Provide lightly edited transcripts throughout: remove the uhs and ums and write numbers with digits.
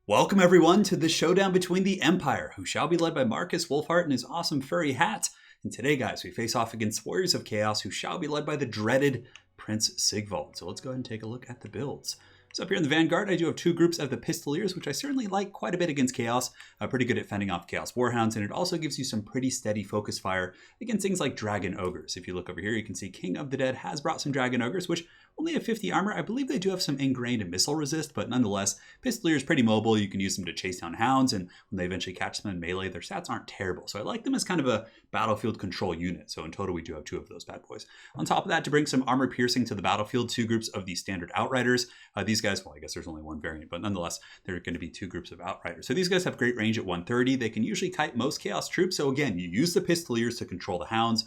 Welcome everyone to the showdown between the Empire, who shall be led by Markus Wolfheart in his awesome furry hat. And today, guys, we face off against Warriors of Chaos, who shall be led by the dreaded Prince Sigvald. So let's go ahead and take a look at the builds. So up here in the Vanguard, I do have two groups of the Pistoliers, which I certainly like quite a bit against Chaos. Pretty good at fending off Chaos Warhounds, and it also gives you some pretty steady focus fire against things like Dragon Ogres. If you look over here, you can see King of the Dead has brought some Dragon Ogres, which only have 50 armor. I believe they do have some ingrained and missile resist, but nonetheless, Pistolier is pretty mobile. You can use them to chase down hounds, and when they eventually catch them in melee, their stats aren't terrible. So I like them as kind of a battlefield control unit. So in total, we do have two of those bad boys. On top of that, to bring some armor piercing to the battlefield, two groups of the standard Outriders. These guys, well, I guess there's only one variant, but nonetheless, there are going to be two groups of Outriders. So these guys have great range at 130. They can usually kite most Chaos troops. So again, you use the Pistoliers to control the hounds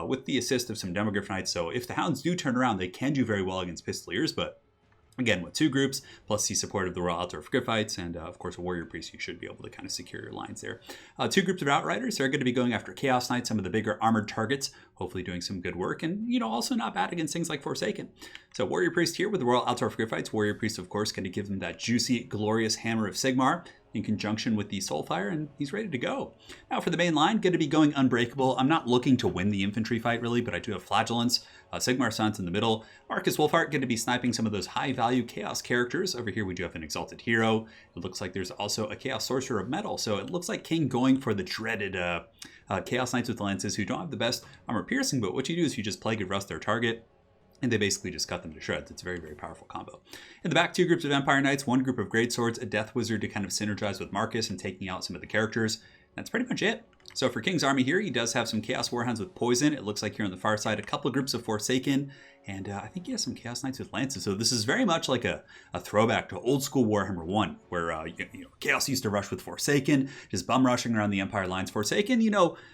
with the assist of some Demogryph Knights. So if the hounds do turn around, they can do very well against Pistoliers, but again, with two groups, plus the support of the Royal Altar of Griffites, and of course a Warrior Priest, you should be able to kind of secure your lines there. Two groups of Outriders, they're going to be going after Chaos Knights, some of the bigger armored targets, hopefully doing some good work, and also not bad against things like Forsaken. So Warrior Priest here with the Royal Altar of Griffites. Warrior Priest, of course, going to give them that juicy, glorious Hammer of Sigmar in conjunction with the Soulfire, and he's ready to go. Now for the main line, going to be going Unbreakable. I'm not looking to win the infantry fight really, but I do have Flagellants, Sigmar Sons in the middle. Markus Wolfheart going to be sniping some of those high value Chaos characters. Over here we do have an Exalted Hero. It looks like there's also a Chaos Sorcerer of Metal, so it looks like King going for the dreaded Chaos Knights with Lances, who don't have the best armor piercing, but what you do is you just Plague of Rust their target, and they basically just cut them to shreds. It's a very, very powerful combo. In the back, two groups of Empire Knights, one group of Great Swords, a Death Wizard to kind of synergize with Markus and taking out some of the characters. That's pretty much it. So for King's army here, he does have some Chaos Warhounds with Poison. It looks like here on the far side, a couple of groups of Forsaken, and I think he has some Chaos Knights with Lances. So this is very much like a throwback to old school Warhammer 1, where Chaos used to rush with Forsaken, just bum rushing around the Empire lines. Forsaken,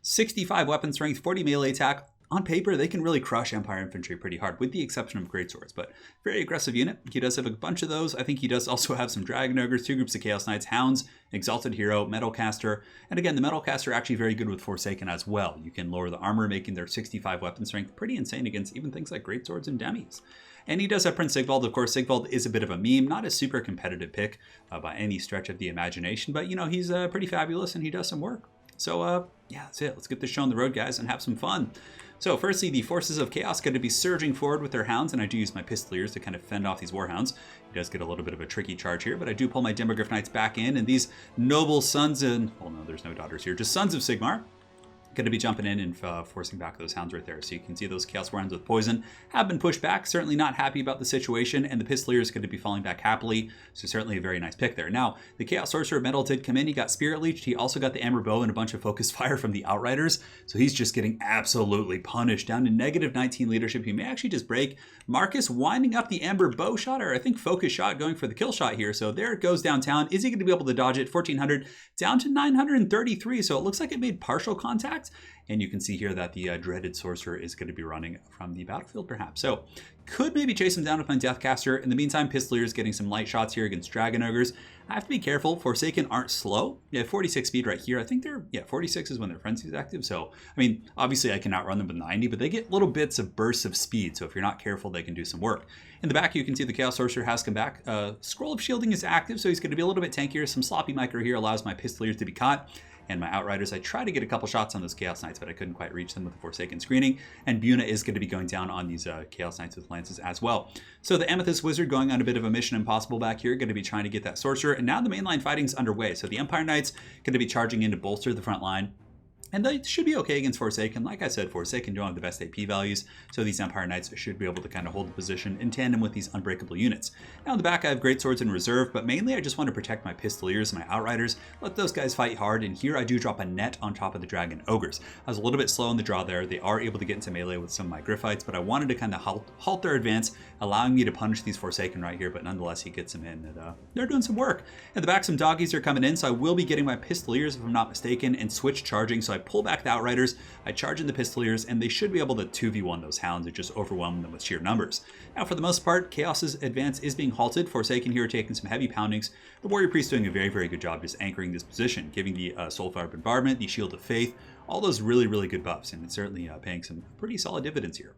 65 weapon strength, 40 melee attack. On paper, they can really crush Empire infantry pretty hard, with the exception of Greatswords, but very aggressive unit. He does have a bunch of those. I think he does also have some Dragon Ogres, two groups of Chaos Knights, Hounds, Exalted Hero, Metalcaster, and again, the Metalcaster are actually very good with Forsaken as well. You can lower the armor, making their 65 weapon strength pretty insane against even things like Greatswords and Demis. And he does have Prince Sigvald. Of course, Sigvald is a bit of a meme, not a super competitive pick by any stretch of the imagination, but he's pretty fabulous and he does some work. So yeah, that's it. Let's get this show on the road, guys, and have some fun. So firstly, the forces of Chaos going to be surging forward with their hounds, and I do use my Pistoliers to kind of fend off these Warhounds. He does get a little bit of a tricky charge here, but I do pull my Demogryph Knights back in, and these noble sons and, well, no, there's no daughters here, just sons of Sigmar, going to be jumping in and forcing back those hounds right there. So you can see those Chaos Warhounds with Poison have been pushed back, certainly not happy about the situation, and the Pistolier is going to be falling back happily, so certainly a very nice pick there. Now, the Chaos Sorcerer of Metal did come in. He got Spirit Leeched. He also got the Amber Bow and a bunch of Focus Fire from the Outriders, so he's just getting absolutely punished. Down to negative 19 leadership. He may actually just break. Markus winding up the Amber Bow shot, or I think Focus Shot, going for the kill shot here. So there it goes downtown. Is he going to be able to dodge it? 1400 down to 933, so it looks like it made partial contact. And you can see here that the dreaded Sorcerer is going to be running from the battlefield, perhaps. So could maybe chase him down with my Deathcaster. In the meantime, Pistolier is getting some light shots here against Dragon Ogres. I have to be careful. Forsaken aren't slow. Yeah, 46 speed right here. I think they're, 46 is when their Frenzy is active. So, I mean, obviously I can outrun them with 90, but they get little bits of bursts of speed. So if you're not careful, they can do some work. In the back, you can see the Chaos Sorcerer has come back. Scroll of Shielding is active, so he's going to be a little bit tankier. Some sloppy micro here allows my Pistoliers to be caught. And my Outriders, I tried to get a couple shots on those Chaos Knights, but I couldn't quite reach them with the Forsaken screening. And Buna is going to be going down on these Chaos Knights with Lances as well. So the Amethyst Wizard going on a bit of a mission impossible back here, going to be trying to get that Sorcerer. And now the mainline fighting's underway. So the Empire Knights going to be charging in to bolster the front line. And they should be okay against Forsaken. Like I said, Forsaken don't have the best AP values, so these Empire Knights should be able to kind of hold the position in tandem with these unbreakable units. Now in the back, I have Great Swords in reserve, but mainly I just want to protect my Pistoliers and my Outriders, let those guys fight hard, and here I do drop a net on top of the Dragon Ogres. I was a little bit slow in the draw there. They are able to get into melee with some of my Griffites, but I wanted to kind of halt their advance, allowing me to punish these Forsaken right here, but nonetheless he gets them in, and they're doing some work. At the back, some doggies are coming in, so I will be getting my Pistoliers, if I'm not mistaken, and switch charging, so I pull back the Outriders, I charge in the Pistoliers, and they should be able to 2v1 those Hounds and just overwhelm them with sheer numbers. Now, for the most part, Chaos's advance is being halted. Forsaken here taking some heavy poundings. The Warrior Priest doing a very, very good job just anchoring this position, giving the Soulfire Bombardment, the Shield of Faith, all those really, really good buffs, and it's certainly paying some pretty solid dividends here.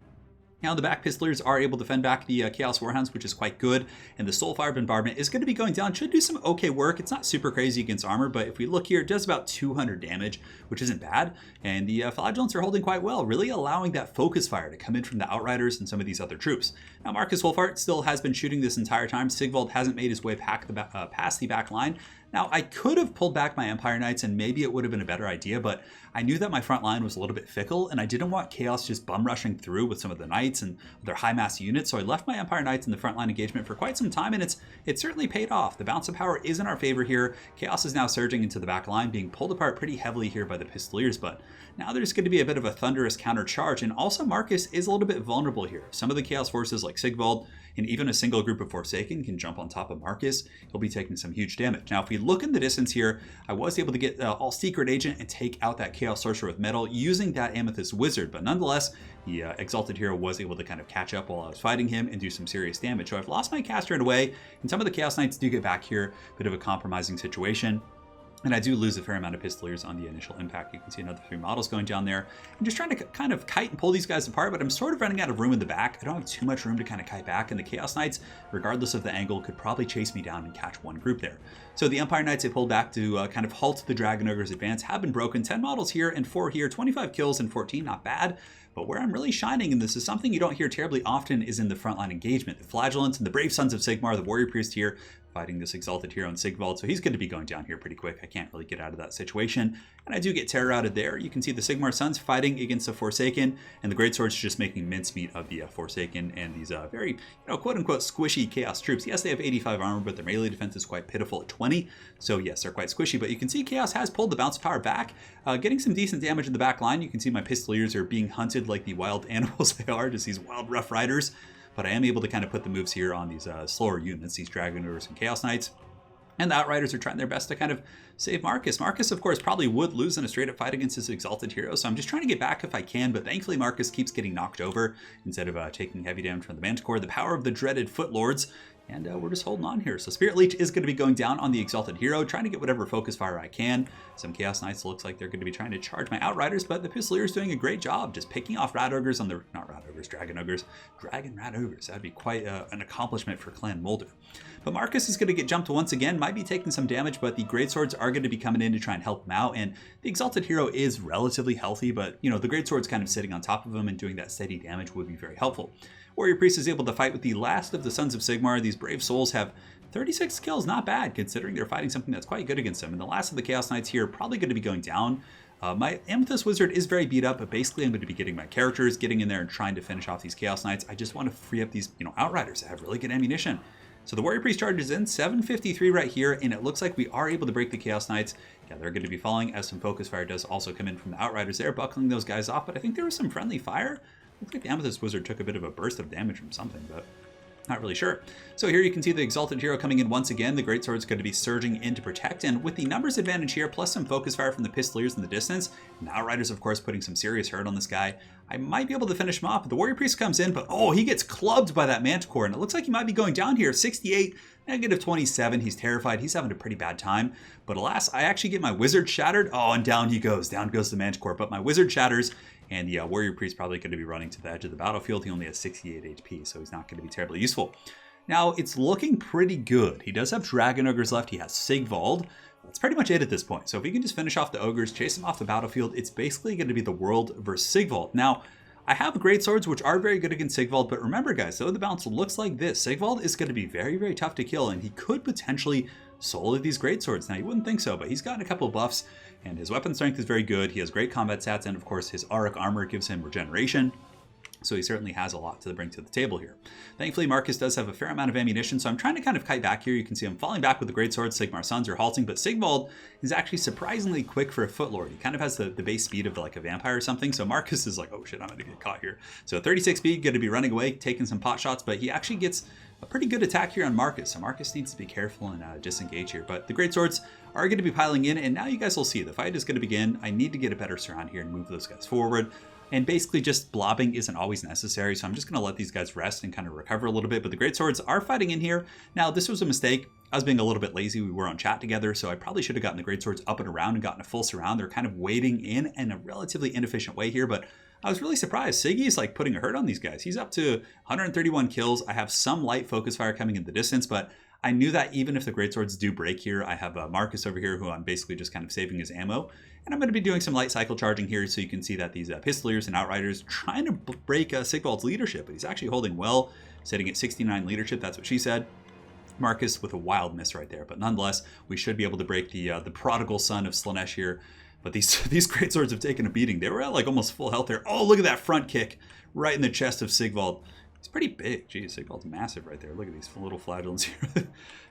Now the back pistolers are able to fend back the Chaos Warhounds, which is quite good, and the Soulfire Bombardment is going to be going down. Should do some okay work. It's not super crazy against armor, but if we look here, it does about 200 damage, which isn't bad, and the Flagellants are holding quite well, really allowing that focus fire to come in from the Outriders and some of these other troops. Now Markus Wolfhart still has been shooting this entire time. Sigvald hasn't made his way past the back line. Now, I could have pulled back my Empire Knights and maybe it would have been a better idea, but I knew that my front line was a little bit fickle and I didn't want Chaos just bum rushing through with some of the Knights and their high mass units, so I left my Empire Knights in the front line engagement for quite some time, and it's certainly paid off. The balance of power is in our favor here. Chaos is now surging into the back line, being pulled apart pretty heavily here by the Pistoliers, but now there's going to be a bit of a thunderous counter charge, and also Markus is a little bit vulnerable here. Some of the Chaos forces like Sigvald and even a single group of Forsaken can jump on top of Markus. He'll be taking some huge damage. Now, if we look in the distance here, I was able to get all Secret Agent and take out that Chaos Sorcerer with Metal using that Amethyst Wizard, but nonetheless, the Exalted Hero was able to kind of catch up while I was fighting him and do some serious damage. So I've lost my caster in a way, and some of the Chaos Knights do get back here. Bit of a compromising situation. And I do lose a fair amount of Pistoliers on the initial impact. You can see another 3 models going down there. I'm just trying to kind of kite and pull these guys apart, but I'm sort of running out of room in the back. I don't have too much room to kind of kite back, and the Chaos Knights, regardless of the angle, could probably chase me down and catch one group there. So the Empire Knights, they pulled back to kind of halt the Dragon Ogre's advance, have been broken. 10 models here and 4 here, 25 kills and 14, not bad. But where I'm really shining, and this is something you don't hear terribly often, is in the frontline engagement. The Flagellants and the Brave Sons of Sigmar, the Warrior Priest here, fighting this Exalted Hero and Sigvald, so he's going to be going down here pretty quick. I can't really get out of that situation, and I do get terror routed there. You can see the Sigmar Sons fighting against the Forsaken, and the Greatswords just making mincemeat of the Forsaken and these very, quote-unquote squishy Chaos troops. Yes, they have 85 armor, but their melee defense is quite pitiful at 20, so yes, they're quite squishy, but you can see Chaos has pulled the bounce power back, getting some decent damage in the back line. You can see my Pistoliers are being hunted like the wild animals they are, just these wild rough riders. But I am able to kind of put the moves here on these slower units, these Dragon Ogres and Chaos Knights. And the Outriders are trying their best to kind of save Markus. Markus, of course, probably would lose in a straight-up fight against his Exalted Hero, so I'm just trying to get back if I can, but thankfully Markus keeps getting knocked over instead of taking heavy damage from the Manticore. The power of the dreaded Footlords, and we're just holding on here. So Spirit Leech is going to be going down on the Exalted Hero, trying to get whatever focus fire I can. Some Chaos Knights looks like they're going to be trying to charge my Outriders, but the Pistoliers doing a great job just picking off Rat Ogres on the, not Rat Ogres, Dragon Ogres, Dragon Rat Ogres. That'd be quite an accomplishment for Clan Molder. But Markus is going to get jumped once again, might be taking some damage, but the Greatswords are going to be coming in to try and help him out, and the Exalted Hero is relatively healthy, but, the Greatsword's kind of sitting on top of him and doing that steady damage would be very helpful. Warrior Priest is able to fight with the last of the Sons of Sigmar. These brave souls have 36 kills, not bad, considering they're fighting something that's quite good against them. And the last of the Chaos Knights here probably going to be going down. My Amethyst Wizard is very beat up, but basically I'm going to be getting my characters, getting in there and trying to finish off these Chaos Knights. I just want to free up these, Outriders that have really good ammunition. So the Warrior Priest charges in, 753 right here, and it looks like we are able to break the Chaos Knights. Yeah, they're going to be falling as some Focus Fire does also come in from the Outriders there, buckling those guys off, but I think there was some friendly fire. Looks like the Amethyst Wizard took a bit of a burst of damage from something, but not really sure. So here you can see the Exalted Hero coming in once again. The Greatsword's going to be surging in to protect, and with the numbers advantage here, plus some Focus Fire from the Pistoliers in the distance, and the Outriders, of course, putting some serious hurt on this guy, I might be able to finish him off. The Warrior Priest comes in, but he gets clubbed by that Manticore, and it looks like he might be going down here. 68, negative 27. He's terrified. He's having a pretty bad time. But alas, I actually get my Wizard shattered. And down he goes. Down goes the Manticore. But my Wizard shatters, and the Warrior Priest probably going to be running to the edge of the battlefield. He only has 68 HP, so he's not going to be terribly useful. Now, it's looking pretty good. He does have Dragon Ogres left. He has Sigvald. That's pretty much it at this point. So if we can just finish off the Ogres, chase them off the battlefield, it's basically going to be the world versus Sigvald. Now, I have Greatswords, which are very good against Sigvald, but remember, guys, though the balance looks like this, Sigvald is going to be very, very tough to kill, and he could potentially solo these Greatswords. Now, you wouldn't think so, but he's gotten a couple of buffs, and his weapon strength is very good. He has great combat stats, and of course, his Auric armor gives him regeneration. So he certainly has a lot to bring to the table here. Thankfully, Markus does have a fair amount of ammunition, so I'm trying to kind of kite back here. You can see I'm falling back with the Greatsword. Sigmar Sons are halting, but Sigvald is actually surprisingly quick for a Footlord. He kind of has the base speed of like a vampire or something, so Markus is like, oh shit, I'm going to get caught here. So 36 speed, going to be running away, taking some pot shots, but he actually gets a pretty good attack here on Markus, so Markus needs to be careful and disengage here. But the Greatswords are going to be piling in, and now you guys will see the fight is going to begin. I need to get a better surround here and move those guys forward. And basically just blobbing isn't always necessary, so I'm just going to let these guys rest and kind of recover a little bit. But the Greatswords are fighting in here. Now, this was a mistake. I was being a little bit lazy. We were on chat together, so I probably should have gotten the Greatswords up and around and gotten a full surround. They're kind of waiting in a relatively inefficient way here, but I was really surprised. Siggy's like putting a hurt on these guys. He's up to 131 kills. I have some light focus fire coming in the distance, but I knew that even if the greatswords do break here, I have Markus over here who I'm basically just kind of saving his ammo. And I'm going to be doing some light cycle charging here so you can see that these pistoliers and outriders trying to break Sigvald's leadership. But he's actually holding well, sitting at 69 leadership. That's what she said. Markus with a wild miss right there. But nonetheless, we should be able to break the prodigal son of Slaanesh here. But these greatswords have taken a beating. They were at like almost full health there. Oh, look at that front kick right in the chest of Sigvald. He's pretty big. Geez, Sigvald's massive right there. Look at these little flagellants here.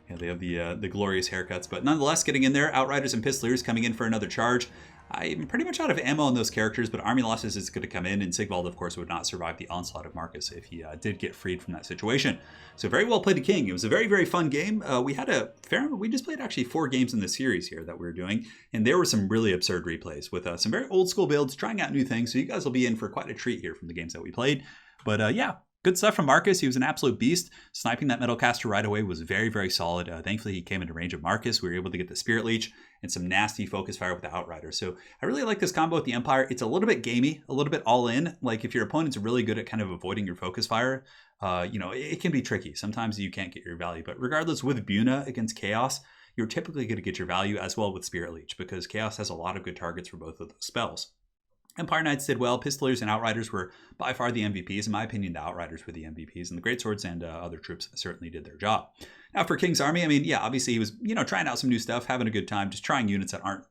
Yeah, they have the glorious haircuts. But nonetheless, getting in there, Outriders and Pistoliers coming in for another charge. I'm pretty much out of ammo on those characters, but Army Losses is going to come in, and Sigvald, of course, would not survive the onslaught of Markus if he did get freed from that situation. So very well played to King. It was a very, very fun game. We had a fair we just played actually 4 games in the series here that we were doing, and there were some really absurd replays with some very old school builds, trying out new things. So you guys will be in for quite a treat here from the games that we played. But yeah. Good stuff from Markus. He was an absolute beast. Sniping that metal caster right away was very, very solid. Thankfully, he came into range of Markus. We were able to get the Spirit Leech and some nasty focus fire with the Outrider. So I really like this combo with the Empire. It's a little bit gamey, a little bit all in. Like if your opponent's really good at kind of avoiding your focus fire, it can be tricky. Sometimes you can't get your value. But regardless, with Buna against Chaos, you're typically going to get your value as well with Spirit Leech because Chaos has a lot of good targets for both of those spells. Empire Knights did well. Pistoliers and Outriders were by far the MVPs. In my opinion, the Outriders were the MVPs, and the Greatswords and other troops certainly did their job. Now for King's Army, I mean, yeah, obviously he was, trying out some new stuff, having a good time, just trying units that aren't,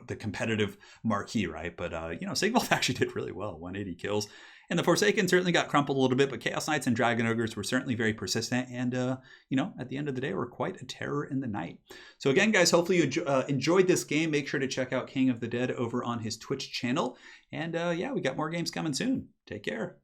the competitive marquee, right? But, Sigvald actually did really well, 180 kills. And the Forsaken certainly got crumpled a little bit, but Chaos Knights and Dragon Ogres were certainly very persistent. And, at the end of the day, were quite a terror in the night. So again, guys, hopefully you enjoyed this game. Make sure to check out King of the Dead over on his Twitch channel. And, we got more games coming soon. Take care.